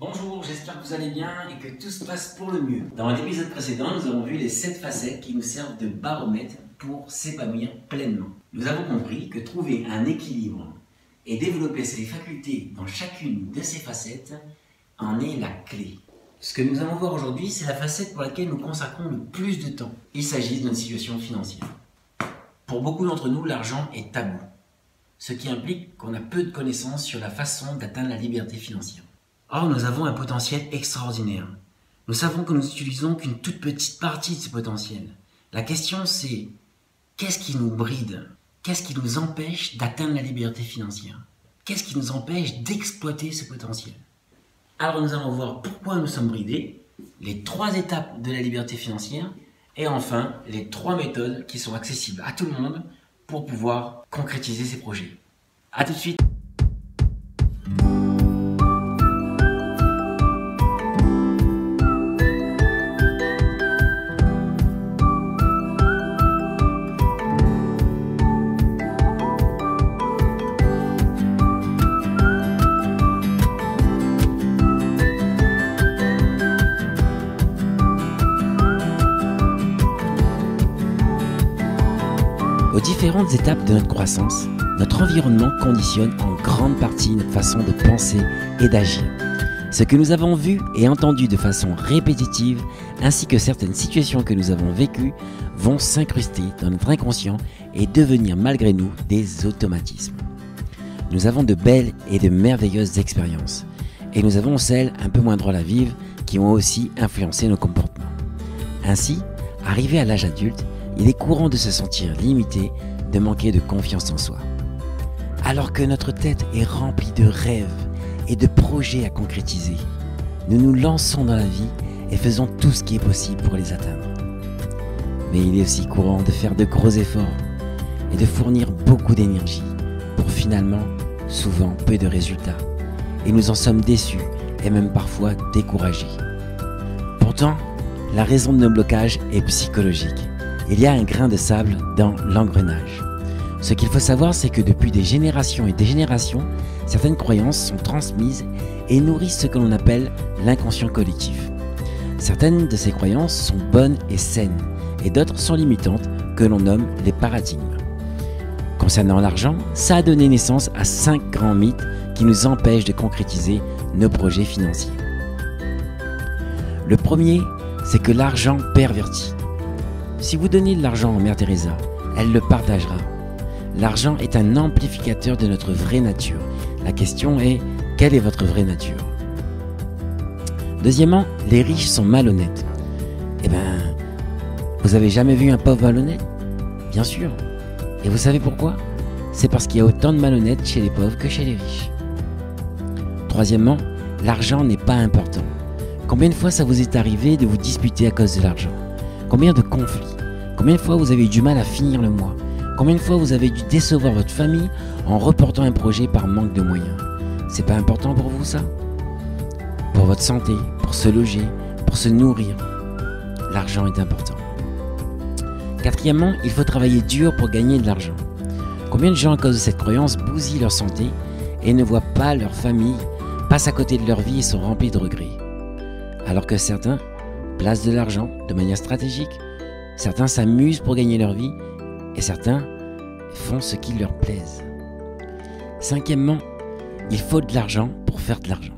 Bonjour, j'espère que vous allez bien et que tout se passe pour le mieux. Dans l'épisode précédent, nous avons vu les 7 facettes qui nous servent de baromètre pour s'épanouir pleinement. Nous avons compris que trouver un équilibre et développer ses facultés dans chacune de ces facettes en est la clé. Ce que nous allons voir aujourd'hui, c'est la facette pour laquelle nous consacrons le plus de temps. Il s'agit de notre situation financière. Pour beaucoup d'entre nous, l'argent est tabou, ce qui implique qu'on a peu de connaissances sur la façon d'atteindre la liberté financière. Or, nous avons un potentiel extraordinaire. Nous savons que nous n'utilisons qu'une toute petite partie de ce potentiel. La question c'est, qu'est-ce qui nous bride? Qu'est-ce qui nous empêche d'atteindre la liberté financière? Qu'est-ce qui nous empêche d'exploiter ce potentiel? Alors nous allons voir pourquoi nous sommes bridés, les 3 étapes de la liberté financière, et enfin les 3 méthodes qui sont accessibles à tout le monde pour pouvoir concrétiser ces projets. A tout de suite! Aux différentes étapes de notre croissance, notre environnement conditionne en grande partie notre façon de penser et d'agir. Ce que nous avons vu et entendu de façon répétitive, ainsi que certaines situations que nous avons vécues, vont s'incruster dans notre inconscient et devenir malgré nous des automatismes. Nous avons de belles et de merveilleuses expériences, et nous avons celles un peu moins drôles à vivre qui ont aussi influencé nos comportements. Ainsi, arrivé à l'âge adulte, il est courant de se sentir limité, de manquer de confiance en soi. Alors que notre tête est remplie de rêves et de projets à concrétiser, nous nous lançons dans la vie et faisons tout ce qui est possible pour les atteindre. Mais il est aussi courant de faire de gros efforts et de fournir beaucoup d'énergie pour finalement, souvent, peu de résultats. Et nous en sommes déçus et même parfois découragés. Pourtant, la raison de nos blocages est psychologique. Il y a un grain de sable dans l'engrenage. Ce qu'il faut savoir, c'est que depuis des générations et des générations, certaines croyances sont transmises et nourrissent ce que l'on appelle l'inconscient collectif. Certaines de ces croyances sont bonnes et saines, et d'autres sont limitantes, que l'on nomme les paradigmes. Concernant l'argent, ça a donné naissance à 5 grands mythes qui nous empêchent de concrétiser nos projets financiers. Le premier, c'est que l'argent pervertit. Si vous donnez de l'argent à Mère Teresa, elle le partagera. L'argent est un amplificateur de notre vraie nature. La question est, quelle est votre vraie nature? Deuxièmement, les riches sont malhonnêtes. Vous avez jamais vu un pauvre malhonnête? Bien sûr. Et vous savez pourquoi? C'est parce qu'il y a autant de malhonnêtes chez les pauvres que chez les riches. Troisièmement, l'argent n'est pas important. Combien de fois ça vous est arrivé de vous disputer à cause de l'argent? Combien de conflits? Combien de fois vous avez eu du mal à finir le mois? Combien de fois vous avez dû décevoir votre famille en reportant un projet par manque de moyens? C'est pas important pour vous ça? Pour votre santé, pour se loger, pour se nourrir, l'argent est important. Quatrièmement, il faut travailler dur pour gagner de l'argent. Combien de gens à cause de cette croyance bousillent leur santé et ne voient pas leur famille, passent à côté de leur vie et sont remplis de regrets? Alors que certains placent de l'argent de manière stratégique, certains s'amusent pour gagner leur vie et certains font ce qui leur plaise. Cinquièmement, il faut de l'argent pour faire de l'argent.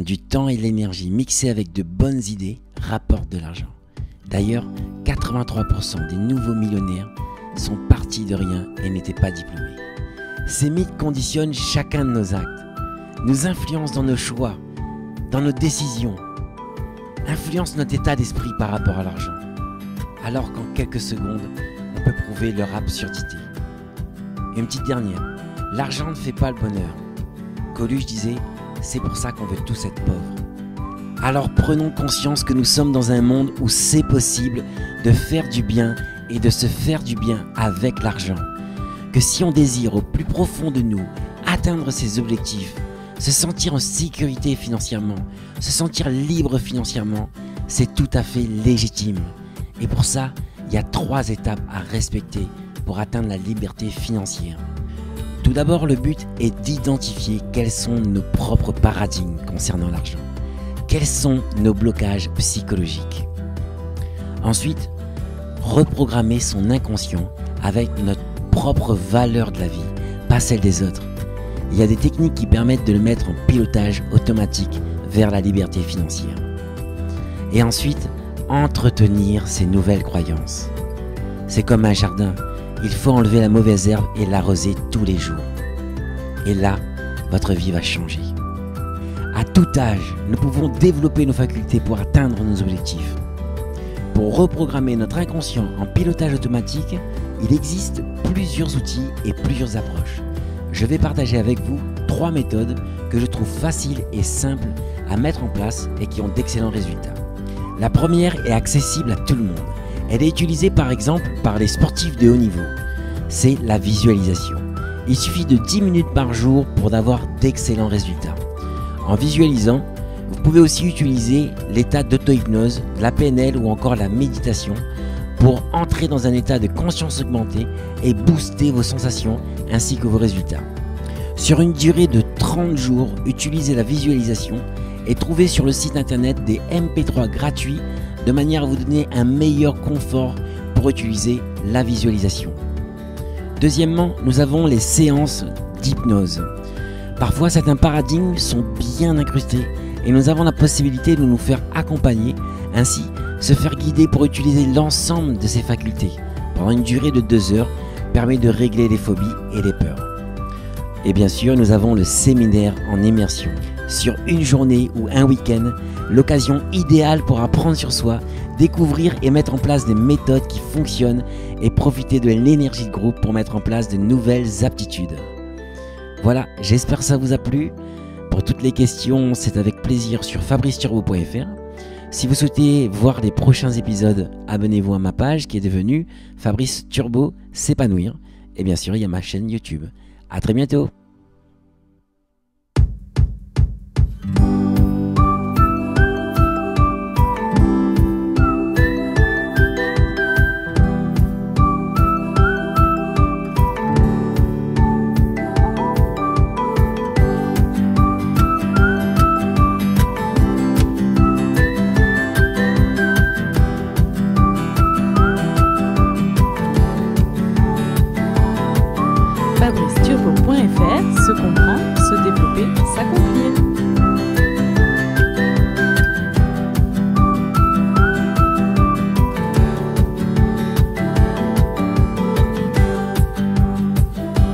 Du temps et de l'énergie mixés avec de bonnes idées rapportent de l'argent. D'ailleurs, 83% des nouveaux millionnaires sont partis de rien et n'étaient pas diplômés. Ces mythes conditionnent chacun de nos actes, nous influencent dans nos choix, dans nos décisions, influencent notre état d'esprit par rapport à l'argent, alors qu'en quelques secondes, on peut prouver leur absurdité. Et une petite dernière, l'argent ne fait pas le bonheur. Coluche disait, c'est pour ça qu'on veut tous être pauvres. Alors prenons conscience que nous sommes dans un monde où c'est possible de faire du bien et de se faire du bien avec l'argent. Que si on désire au plus profond de nous atteindre ses objectifs, se sentir en sécurité financièrement, se sentir libre financièrement, c'est tout à fait légitime. Et pour ça, il y a 3 étapes à respecter pour atteindre la liberté financière. Tout d'abord, le but est d'identifier quels sont nos propres paradigmes concernant l'argent. Quels sont nos blocages psychologiques. Ensuite, reprogrammer son inconscient avec notre propre valeur de la vie, pas celle des autres. Il y a des techniques qui permettent de le mettre en pilotage automatique vers la liberté financière. Et ensuite, entretenir ses nouvelles croyances. C'est comme un jardin, il faut enlever la mauvaise herbe et l'arroser tous les jours. Et là, votre vie va changer. À tout âge, nous pouvons développer nos facultés pour atteindre nos objectifs. Pour reprogrammer notre inconscient en pilotage automatique, il existe plusieurs outils et plusieurs approches. Je vais partager avec vous 3 méthodes que je trouve faciles et simples à mettre en place et qui ont d'excellents résultats. La première est accessible à tout le monde. Elle est utilisée par exemple par les sportifs de haut niveau. C'est la visualisation. Il suffit de 10 minutes par jour pour avoir d'excellents résultats. En visualisant, vous pouvez aussi utiliser l'état d'auto-hypnose, la PNL ou encore la méditation pour entrer dans un état de conscience augmentée et booster vos sensations ainsi que vos résultats. Sur une durée de 30 jours, utilisez la visualisation et trouvez sur le site internet des MP3 gratuits de manière à vous donner un meilleur confort pour utiliser la visualisation. Deuxièmement, nous avons les séances d'hypnose. Parfois, certains paradigmes sont bien incrustés et nous avons la possibilité de nous faire accompagner, ainsi se faire guider pour utiliser l'ensemble de ces facultés pendant une durée de 2 heures permet de régler les phobies et les peurs. Et bien sûr, nous avons le séminaire en immersion. Sur une journée ou un week-end, l'occasion idéale pour apprendre sur soi, découvrir et mettre en place des méthodes qui fonctionnent et profiter de l'énergie de groupe pour mettre en place de nouvelles aptitudes. Voilà, j'espère que ça vous a plu. Pour toutes les questions, c'est avec plaisir sur fabriceturbo.fr. Si vous souhaitez voir les prochains épisodes, abonnez-vous à ma page qui est devenue Fabrice Turbo s'épanouir. Et bien sûr, il y a ma chaîne YouTube. À très bientôt. FabriceTurbo.fr, se comprendre, se développer, s'accomplir.